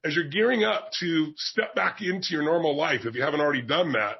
as you're gearing up to step back into your normal life, if you haven't already done that,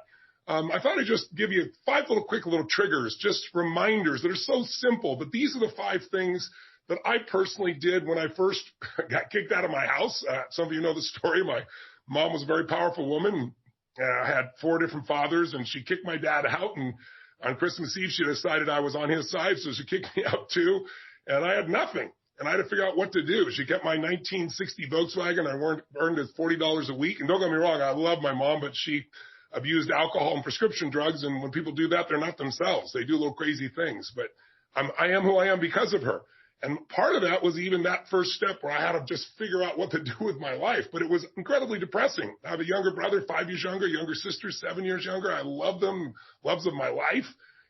I thought I'd just give you 5 quick little triggers, just reminders that are so simple. But these are the 5 things that I personally did when I first got kicked out of my house. Some of you know the story. My mom was a very powerful woman. I had 4 different fathers, and she kicked my dad out. And on Christmas Eve, she decided I was on his side, so she kicked me out too. And I had nothing, and I had to figure out what to do. She kept my 1960 Volkswagen. I earned $40 a week. And don't get me wrong, I love my mom, but she abused alcohol and prescription drugs. And when people do that, they're not themselves. They do little crazy things. But I am who I am because of her. And part of that was even that first step where I had to just figure out what to do with my life. But it was incredibly depressing. I have a younger brother, 5 years younger sister, 7 years younger. I love them, loves of my life.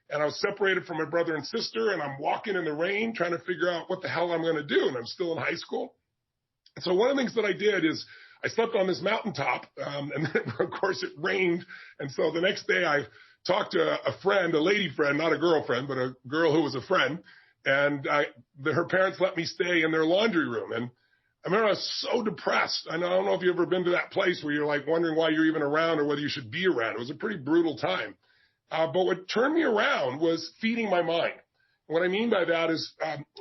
And I was separated from my brother and sister, and I'm walking in the rain trying to figure out what the hell I'm going to do. And I'm still in high school. And so one of the things that I did is I slept on this mountaintop, and then, of course, it rained. And so the next day I talked to a friend, a lady friend, not a girlfriend, but a girl who was a friend. And her parents let me stay in their laundry room. And I remember I was so depressed. I don't know if you've ever been to that place where you're like wondering why you're even around or whether you should be around. It was a pretty brutal time. But what turned me around was feeding my mind. What I mean by that is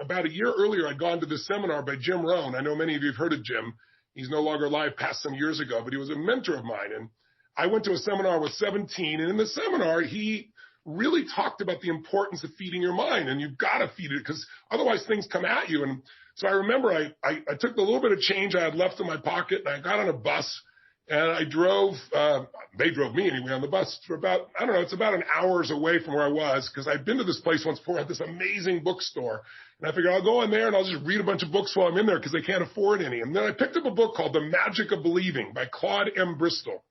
about a year earlier, I'd gone to this seminar by Jim Rohn. I know many of you have heard of Jim. He's no longer alive, passed some years ago, but he was a mentor of mine. And I went to a seminar with 17. And in the seminar, he really talked about the importance of feeding your mind. And you've got to feed it because otherwise things come at you. And so I remember I took the little bit of change I had left in my pocket, and I got on a bus. And I drove, they drove me anyway on the bus for about, I don't know, it's about an hour's away from where I was because I'd been to this place once before, had this amazing bookstore. And I figured I'll go in there and I'll just read a bunch of books while I'm in there because they can't afford any. And then I picked up a book called The Magic of Believing by Claude M. Bristol.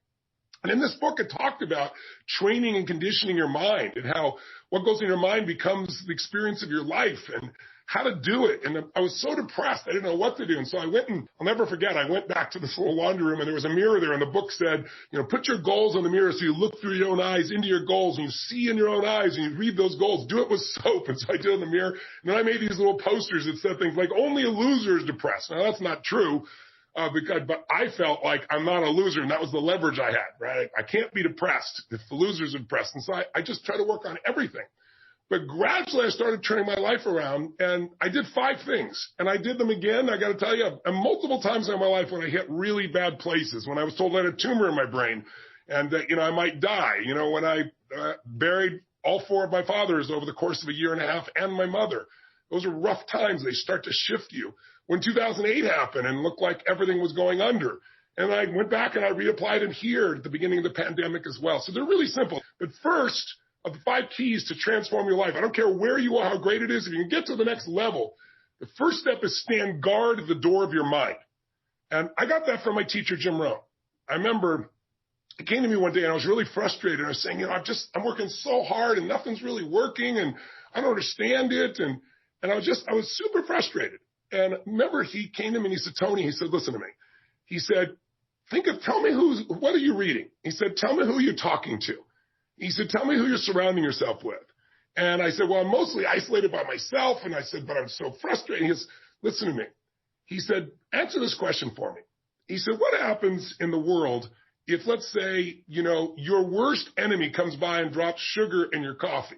And in this book, it talked about training and conditioning your mind and how what goes in your mind becomes the experience of your life and how to do it. And I was so depressed, I didn't know what to do. And so I went and I'll never forget, I went back to this little laundry room and there was a mirror there. And the book said, put your goals on the mirror so you look through your own eyes into your goals and you see in your own eyes and you read those goals. Do it with soap. And so I did it in the mirror. And then I made these little posters that said things like, only a loser is depressed. Now that's not true. But I felt like I'm not a loser, and that was the leverage I had, right? I can't be depressed if the losers are depressed. And so I just try to work on everything. But gradually I started turning my life around, and I did 5 things, and I did them again. I got to tell you, multiple times in my life when I hit really bad places, when I was told I had a tumor in my brain and that, I might die, when I buried all 4 of my fathers over the course of a year and a half and my mother. Those are rough times. They start to shift you. When 2008 happened and looked like everything was going under. And I went back and I reapplied it here at the beginning of the pandemic as well. So they're really simple. But first of the 5 keys to transform your life, I don't care where you are, how great it is, if you can get to the next level, the first step is stand guard at the door of your mind. And I got that from my teacher, Jim Rohn. I remember he came to me one day and I was really frustrated. I was saying, I'm working so hard and nothing's really working and I don't understand it. And I was super frustrated. And remember, he came to me and he said, Tony, he said, listen to me. He said, tell me what are you reading? He said, tell me who you're talking to. He said, tell me who you're surrounding yourself with. And I said, well, I'm mostly isolated by myself. And I said, but I'm so frustrated. He says, listen to me. He said, answer this question for me. He said, what happens in the world if, let's say, your worst enemy comes by and drops sugar in your coffee?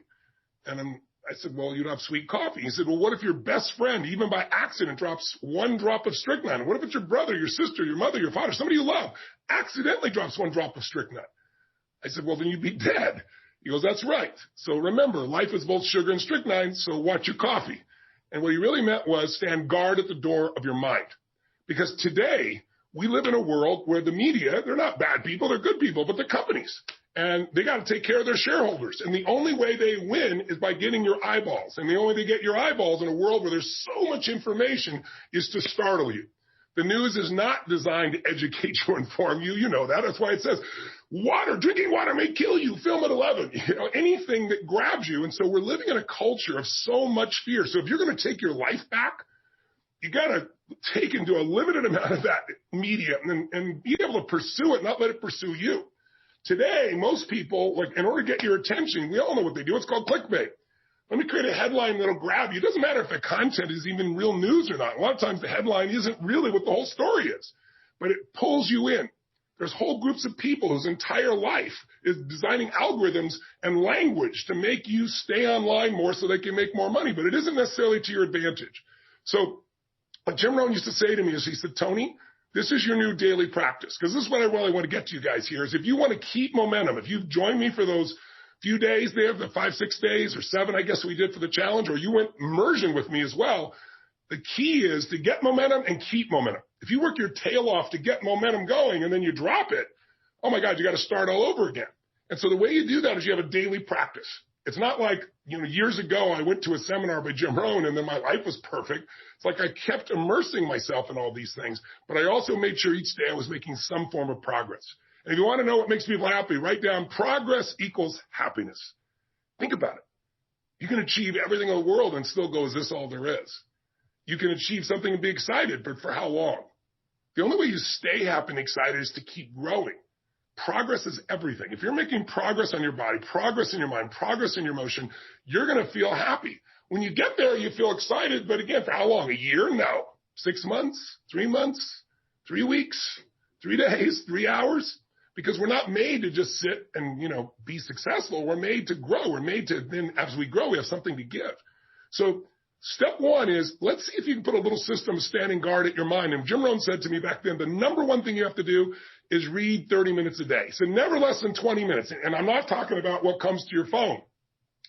And I said, well, you don't have sweet coffee. He said, well, what if your best friend, even by accident, drops 1 drop of strychnine? What if it's your brother, your sister, your mother, your father, somebody you love, accidentally drops 1 drop of strychnine? I said, well, then you'd be dead. He goes, that's right. So remember, life is both sugar and strychnine, so watch your coffee. And what he really meant was stand guard at the door of your mind. Because today, we live in a world where the media, they're not bad people, they're good people, but they're companies. And they got to take care of their shareholders. And the only way they win is by getting your eyeballs. And the only way they get your eyeballs in a world where there's so much information is to startle you. The news is not designed to educate you or inform you. You know that. That's why it says drinking water may kill you. Film at 11. Anything that grabs you. And so we're living in a culture of so much fear. So if you're going to take your life back, you got to take and do a limited amount of that media and be able to pursue it, not let it pursue you. Today, most people, in order to get your attention, we all know what they do. It's called clickbait. Let me create a headline that'll grab you. It doesn't matter if the content is even real news or not. A lot of times the headline isn't really what the whole story is. but it pulls you in. There's whole groups of people whose entire life is designing algorithms and language to make you stay online more so they can make more money, but it isn't necessarily to your advantage. So what Jim Rohn used to say to me is, he said, Tony, this is your new daily practice, because this is what I really want to get to you guys here, is if you want to keep momentum, if you've joined me for those few days there, the 5, 6 days or 7, I guess we did for the challenge, or you went immersion with me as well, the key is to get momentum and keep momentum. If you work your tail off to get momentum going and then you drop it, oh my God, you got to start all over again. And so the way you do that is you have a daily practice. It's not like, years ago I went to a seminar by Jim Rohn and then my life was perfect. It's like I kept immersing myself in all these things, but I also made sure each day I was making some form of progress. And if you want to know what makes people happy, write down progress equals happiness. Think about it. You can achieve everything in the world and still go, is this all there is? You can achieve something and be excited, but for how long? The only way you stay happy and excited is to keep growing. Progress is everything. If you're making progress on your body, progress in your mind, progress in your emotion, you're going to feel happy. When you get there, you feel excited, but again, for how long? A year? No. 6 months? 3 months? 3 weeks? 3 days? 3 hours? Because we're not made to just sit and, be successful. We're made to grow. We're made to, then as we grow, we have something to give. So step one is, let's see if you can put a little system of standing guard at your mind. And Jim Rohn said to me back then, the number one thing you have to do is read 30 minutes a day. So never less than 20 minutes. And I'm not talking about what comes to your phone.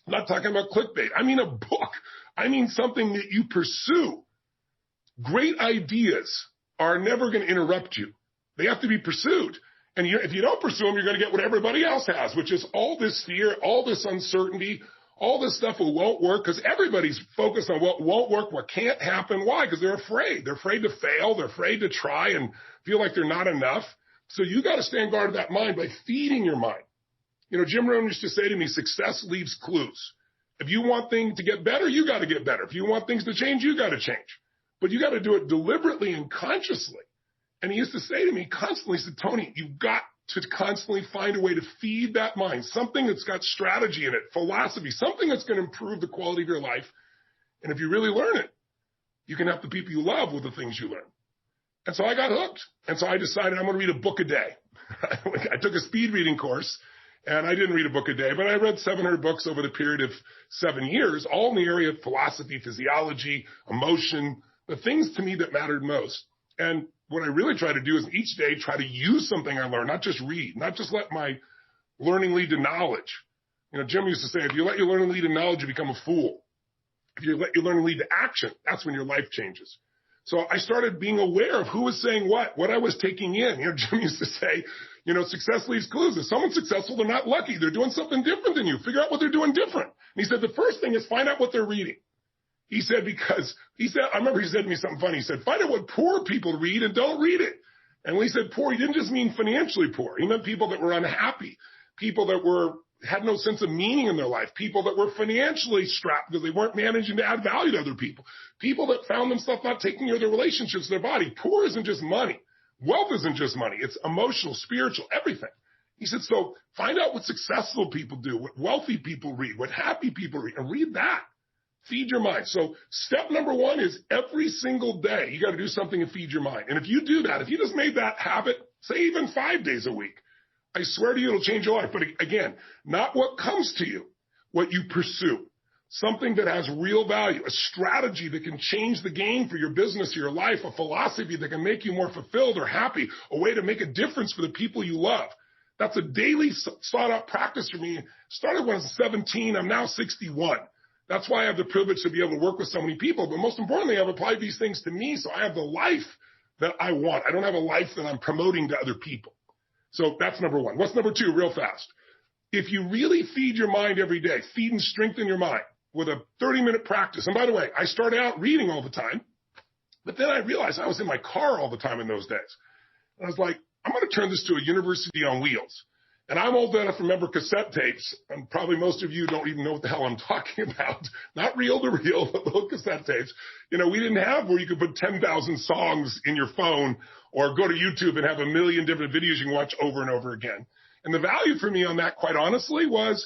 I'm not talking about clickbait. I mean a book. I mean something that you pursue. Great ideas are never going to interrupt you. They have to be pursued. And if you don't pursue them, you're going to get what everybody else has, which is all this fear, all this uncertainty, all this stuff that won't work, because everybody's focused on what won't work, what can't happen. Why? Because they're afraid. They're afraid to fail. They're afraid to try and feel like they're not enough. So you got to stand guard of that mind by feeding your mind. Jim Rohn used to say to me, success leaves clues. If you want things to get better, you got to get better. If you want things to change, you got to change. But you got to do it deliberately and consciously. And he used to say to me constantly, he said, Tony, you've got to constantly find a way to feed that mind, something that's got strategy in it, philosophy, something that's going to improve the quality of your life. And if you really learn it, you can help the people you love with the things you learn. And so I got hooked. And so I decided I'm going to read a book a day. I took a speed reading course, and I didn't read a book a day, but I read 700 books over the period of 7 years, all in the area of philosophy, physiology, emotion, the things to me that mattered most. And what I really try to do is each day try to use something I learned, not just read, not just let my learning lead to knowledge. Jim used to say, if you let your learning lead to knowledge, you become a fool. If you let your learning lead to action, that's when your life changes. So I started being aware of who was saying what I was taking in. Jim used to say, success leaves clues. If someone's successful, they're not lucky. They're doing something different than you. Figure out what they're doing different. And he said, the first thing is find out what they're reading. He said, I remember he said to me something funny. He said, find out what poor people read and don't read it. And when he said poor, he didn't just mean financially poor. He meant people that were unhappy, people that had no sense of meaning in their life, people that were financially strapped because they weren't managing to add value to other people, people that found themselves not taking care of their relationships, their body. Poor isn't just money. Wealth isn't just money. It's emotional, spiritual, everything. He said, so find out what successful people do, what wealthy people read, what happy people read, and read that. Feed your mind. So step number one is every single day, you got to do something to feed your mind. And if you do that, if you just made that habit, say even 5 days a week, I swear to you, it'll change your life. But again, not what comes to you, what you pursue. Something that has real value, a strategy that can change the game for your business or your life, a philosophy that can make you more fulfilled or happy, a way to make a difference for the people you love. That's a daily sought out practice for me. Started when I was 17. I'm now 61. That's why I have the privilege to be able to work with so many people. But most importantly, I've applied these things to me, so I have the life that I want. I don't have a life that I'm promoting to other people. So that's number one. What's number two, real fast? If you really feed your mind every day, feed and strengthen your mind with a 30-minute practice. And by the way, I started out reading all the time, but then I realized I was in my car all the time in those days. And I was like, I'm going to turn this to a university on wheels. And I'm old enough to remember cassette tapes, and probably most of you don't even know what the hell I'm talking about. Not reel to reel, but little cassette tapes. We didn't have where you could put 10,000 songs in your phone or go to YouTube and have a million different videos you can watch over and over again. And the value for me on that, quite honestly, was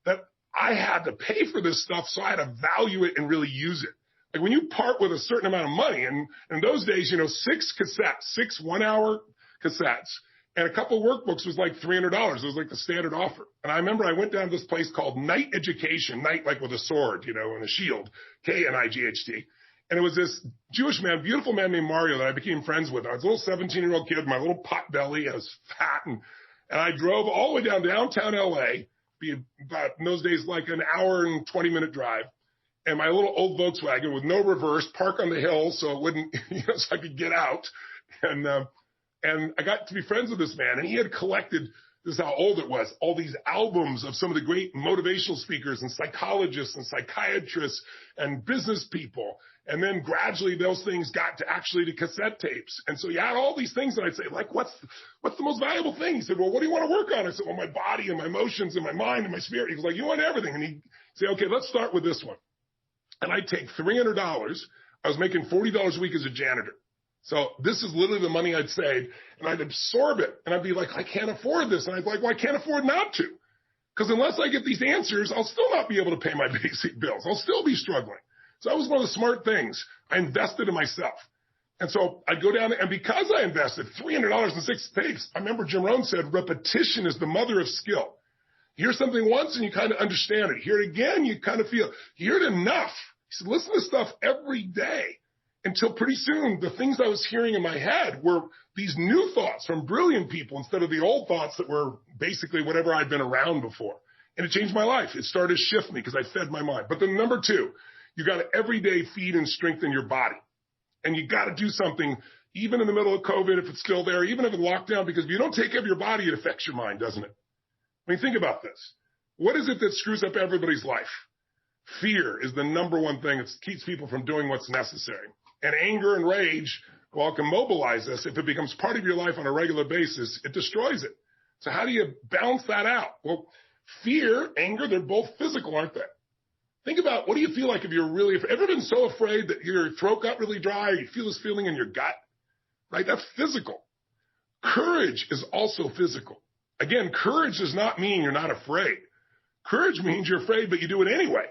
that I had to pay for this stuff, so I had to value it and really use it. Like when you part with a certain amount of money, and in those days, 6 1-hour cassettes and a couple workbooks was like $300. It was like the standard offer. And I remember I went down to this place called Knight Education, Knight like with a sword, and a shield, Knight. And it was this Jewish man, beautiful man named Mario that I became friends with. I was a little 17-year-old kid, my little pot belly. I was fat. And I drove all the way downtown LA, be about in those days like an hour and 20-minute drive. And my little old Volkswagen with no reverse, park on the hill so it wouldn't, so I could get out. And I got to be friends with this man. And he had collected, this is how old it was, all these albums of some of the great motivational speakers and psychologists and psychiatrists and business people. And then gradually those things got to actually to cassette tapes. And so he had all these things, and I'd say, like, what's the most valuable thing? He said, well, what do you want to work on? I said, well, my body and my emotions and my mind and my spirit. He was like, you want everything. And he'd say, okay, let's start with this one. And I'd take $300. I was making $40 a week as a janitor. So this is literally the money I'd save, and I'd absorb it. And I'd be like, I can't afford this. And I'd be like, well, I can't afford not to. Because unless I get these answers, I'll still not be able to pay my basic bills. I'll still be struggling. So that was one of the smart things. I invested in myself. And so I'd go down, and because I invested $300 in 6 tapes, I remember Jim Rohn said, repetition is the mother of skill. You hear something once and you kind of understand it. Hear it again, you kind of feel, you hear it enough. He said, listen to stuff every day until pretty soon the things I was hearing in my head were these new thoughts from brilliant people instead of the old thoughts that were basically whatever I'd been around before. And it changed my life. It started to shift me because I fed my mind. But then number 2, you got to every day feed and strengthen your body. And you got to do something even in the middle of COVID, if it's still there, even if it's lockdown, because if you don't take care of your body, it affects your mind, doesn't it? I mean, think about this. What is it that screws up everybody's life? Fear is the number one thing that keeps people from doing what's necessary. And anger and rage, while it can mobilize us, if it becomes part of your life on a regular basis, it destroys it. So how do you balance that out? Well, fear, anger, they're both physical, aren't they? Think about, what do you feel like if you're really, ever been so afraid that your throat got really dry, or you feel this feeling in your gut, right? That's physical. Courage is also physical. Again, courage does not mean you're not afraid. Courage means you're afraid, but you do it anyway,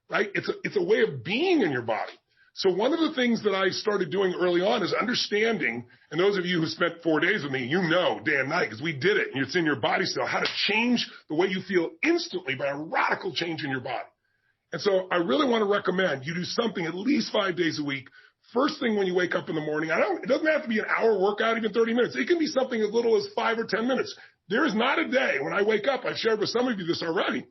right? It's a way of being in your body. So one of the things that I started doing early on is understanding, and those of you who spent 4 days with me, you know day and night, because we did it, and it's in your body still, how to change the way you feel instantly by a radical change in your body. And so I really want to recommend you do something at least 5 days a week. First thing when you wake up in the morning, it doesn't have to be an hour workout, even 30 minutes. It can be something as little as 5 or 10 minutes. There is not a day when I wake up, I've shared with some of you this already.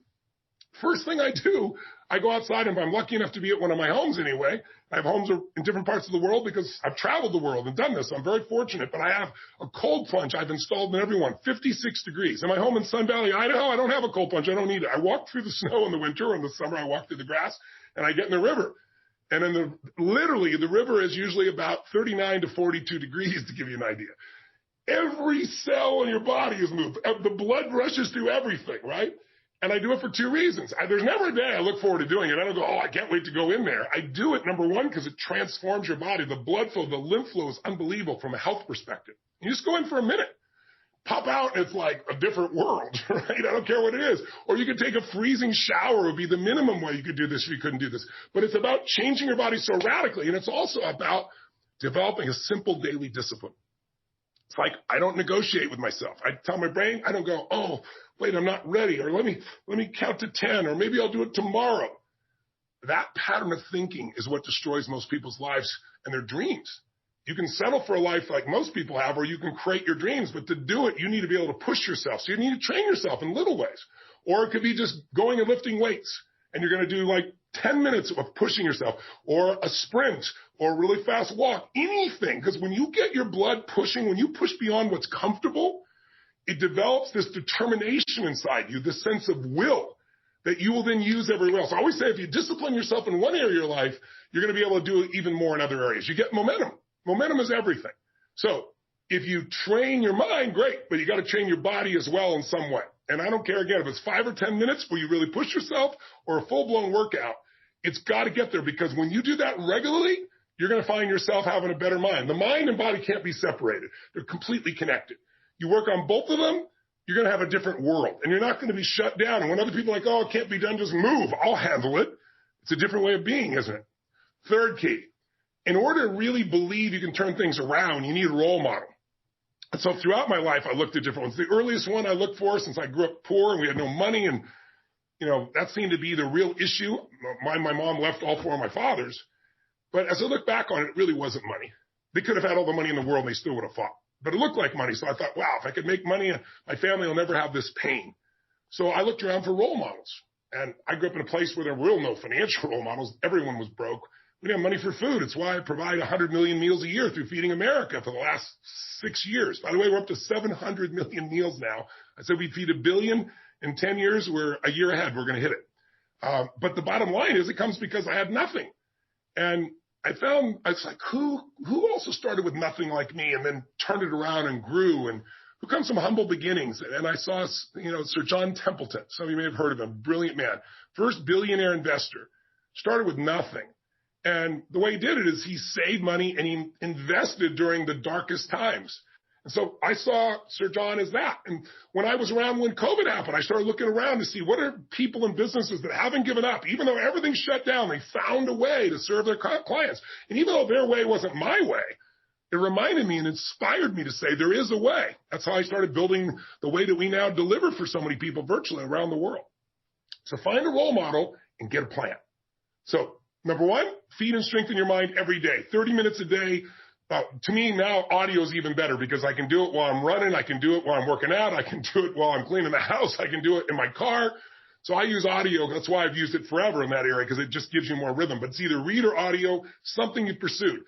First thing I do, I go outside, and if I'm lucky enough to be at one of my homes anyway, I have homes in different parts of the world because I've traveled the world and done this. So I'm very fortunate, but I have a cold plunge I've installed in every one, 56 degrees. In my home in Sun Valley, Idaho, I don't have a cold plunge. I don't need it. I walk through the snow in the winter, and in the summer I walk through the grass, and I get in the river. And literally the river is usually about 39 to 42 degrees, to give you an idea. Every cell in your body is moved. The blood rushes through everything, right? And I do it for 2 reasons. There's never a day I look forward to doing it. I don't go, oh, I can't wait to go in there. I do it, number 1, because it transforms your body. The blood flow, the lymph flow is unbelievable from a health perspective. You just go in for a minute. Pop out, it's like a different world, right? I don't care what it is. Or you could take a freezing shower would be the minimum way you could do this if you couldn't do this. But it's about changing your body so radically, and it's also about developing a simple daily discipline. It's like I don't negotiate with myself. I tell my brain, I don't go, oh, wait, I'm not ready, or let me count to 10, or maybe I'll do it tomorrow. That pattern of thinking is what destroys most people's lives and their dreams. You can settle for a life like most people have, or you can create your dreams, but to do it, you need to be able to push yourself. So you need to train yourself in little ways. Or it could be just going and lifting weights, and you're going to do like 10 minutes of pushing yourself, or a sprint, or a really fast walk, anything. Because when you get your blood pushing, when you push beyond what's comfortable, it develops this determination inside you, this sense of will that you will then use everywhere else. I always say if you discipline yourself in one area of your life, you're going to be able to do it even more in other areas. You get momentum. Momentum is everything. So if you train your mind, great, but you got to train your body as well in some way. And I don't care, again, if it's 5 or 10 minutes where you really push yourself or a full-blown workout, it's got to get there, because when you do that regularly, you're going to find yourself having a better mind. The mind and body can't be separated. They're completely connected. You work on both of them, you're going to have a different world, and you're not going to be shut down. And when other people are like, oh, it can't be done, just move. I'll handle it. It's a different way of being, isn't it? Third key, in order to really believe you can turn things around, you need a role model. And so throughout my life, I looked at different ones. The earliest one I looked for, since I grew up poor and we had no money, and that seemed to be the real issue. My mom left all four of my fathers. But as I look back on it, it really wasn't money. They could have had all the money in the world and they still would have fought. But it looked like money. So I thought, wow, if I could make money, my family will never have this pain. So I looked around for role models. And I grew up in a place where there were no financial role models. Everyone was broke. We didn't have money for food. It's why I provide 100 million meals a year through Feeding America for the last 6 years. By the way, we're up to 700 million meals now. I said we'd feed 1 billion in 10 years. We're a year ahead. We're going to hit it. But the bottom line is it comes because I had nothing. And I found, it's like, who also started with nothing like me and then turned it around and grew, and who comes from humble beginnings. And I saw, Sir John Templeton. Some of you may have heard of him. Brilliant man. First billionaire investor. Started with nothing. And the way he did it is he saved money and he invested during the darkest times. And so I saw Sir John as that. And when I was around when COVID happened, I started looking around to see what are people and businesses that haven't given up. Even though everything's shut down, they found a way to serve their clients. And even though their way wasn't my way, it reminded me and inspired me to say there is a way. That's how I started building the way that we now deliver for so many people virtually around the world. So find a role model and get a plan. So number one, feed and strengthen your mind every day, 30 minutes a day. To me now, audio is even better because I can do it while I'm running. I can do it while I'm working out. I can do it while I'm cleaning the house. I can do it in my car. So I use audio. That's why I've used it forever in that area, because it just gives you more rhythm. But it's either read or audio, something you've pursued.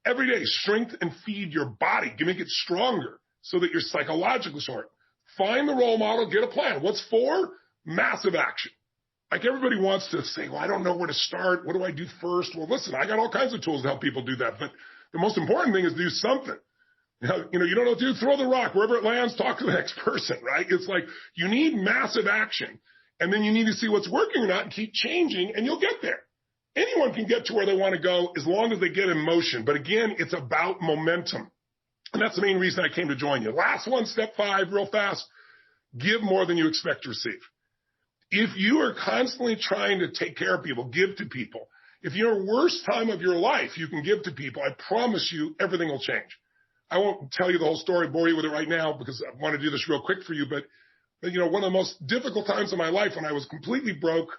Every day, strength and feed your body. You make it stronger so that you're psychologically smart. Find the role model, get a plan. What's for? Massive action. Like everybody wants to say, well, I don't know where to start. What do I do first? Well, listen, I got all kinds of tools to help people do that. But the most important thing is do something. You don't know what to do, throw the rock. Wherever it lands, talk to the next person, right? It's like you need massive action. And then you need to see what's working or not and keep changing, and you'll get there. Anyone can get to where they want to go as long as they get in motion. But again, it's about momentum. And that's the main reason I came to join you. Last one, step 5, real fast. Give more than you expect to receive. If you are constantly trying to take care of people, give to people. If your worst time of your life, you can give to people, I promise you everything will change. I won't tell you the whole story, bore you with it right now because I want to do this real quick for you. But one of the most difficult times of my life when I was completely broke,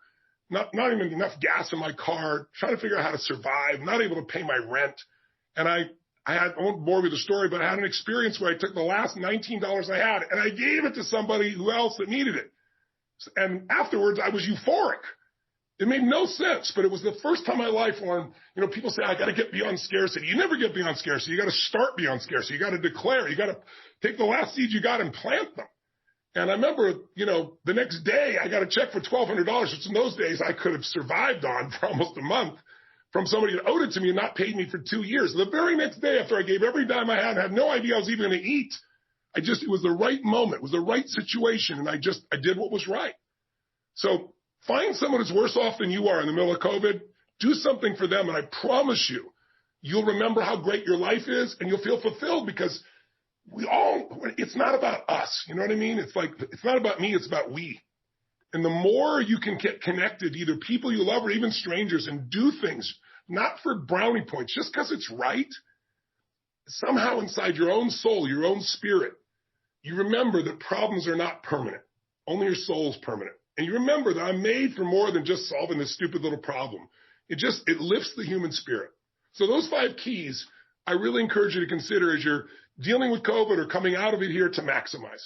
not even enough gas in my car, trying to figure out how to survive, not able to pay my rent. And I won't bore you with the story, but I had an experience where I took the last $19 I had and I gave it to somebody else that needed it. And afterwards, I was euphoric. It made no sense, but it was the first time in my life when, people say, I got to get beyond scarcity. You never get beyond scarcity. You got to start beyond scarcity. You got to declare. You got to take the last seeds you got and plant them. And I remember, the next day I got a check for $1,200, which in those days I could have survived on for almost a month from somebody that owed it to me and not paid me for 2 years. The very next day after I gave every dime I had no idea I was even going to eat. It was the right moment. It was the right situation. And I did what was right. So find someone who's worse off than you are in the middle of COVID. Do something for them. And I promise you, you'll remember how great your life is and you'll feel fulfilled because it's not about us. You know what I mean? It's like, it's not about me. It's about we. And the more you can get connected, either people you love or even strangers, and do things, not for brownie points, just because it's right, somehow inside your own soul, your own spirit, you remember that problems are not permanent. Only your soul's permanent. And you remember that I'm made for more than just solving this stupid little problem. It lifts the human spirit. So those 5 keys, I really encourage you to consider as you're dealing with COVID or coming out of it here to maximize.